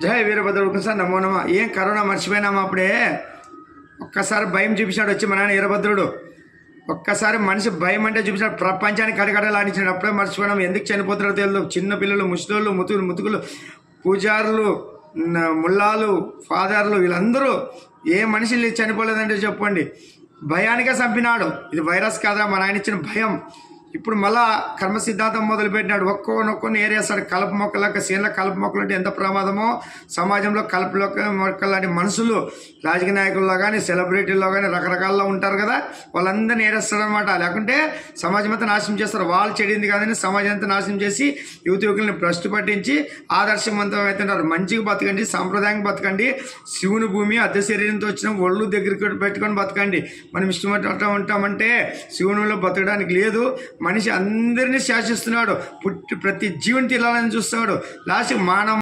జై వీరభద్రుడు సార్ నమో నమ. ఏం కరోనా మర్చిపోయినామా? అప్పుడే ఒక్కసారి భయం చూపించాడు వచ్చి మా నాన్న వీరభద్రుడు. ఒక్కసారి మనిషి భయం అంటే చూపించాడు, ప్రపంచానికి కడగడలాడించాడు. అప్పుడే మర్చిపోయినాం. ఎందుకు చనిపోతున్నారో తెలియదు. చిన్న పిల్లలు, ముసలోళ్ళు, ముతుకులు, పూజారులు, ముల్లాలు, ఫాదర్లు, వీళ్ళందరూ ఏ మనిషి చనిపోలేదంటే చెప్పండి. భయానికే చంపినాడు. ఇది వైరస్ కాదా? మా నాయన ఇచ్చిన భయం. ఇప్పుడు మళ్ళా కర్మ సిద్ధాంతం మొదలుపెట్టినాడు. ఒక్కొక్కరిని ఏరేస్తాడు. కలుపు మొక్కలకు సీన్ల కలుపు మొక్కలు అంటే ఎంత ప్రమాదమో, సమాజంలో కలుపు మొక్కలు లాంటి మనుషులు రాజకీయ నాయకుల్లో కానీ సెలబ్రిటీల్లో కానీ రకరకాల్లో ఉంటారు కదా, వాళ్ళందరినీ ఏరేస్తాడు అనమాట. లేకుంటే సమాజం అంతా నాశనం చేస్తారు. వాళ్ళు చెడింది కాదని సమాజం అంతా నాశనం చేసి యువకుల్ని భ్రష్టు పట్టించి ఆదర్శవంతం అవుతున్నారు. మంచిగా బతకండి, సాంప్రదాయంగా బతకండి. శివుని భూమి అద్దె శరీరంతో వచ్చిన ఒళ్ళు దగ్గరికి పెట్టుకొని బతకండి. మనం ఇష్టం ఉంటామంటే శివునిలో బతకడానికి లేదు. మనిషి అందరినీ శాసిస్తున్నాడు. ప్రతి జీవుని తినాలని చూస్తున్నాడు. లాస్ట్ మానవ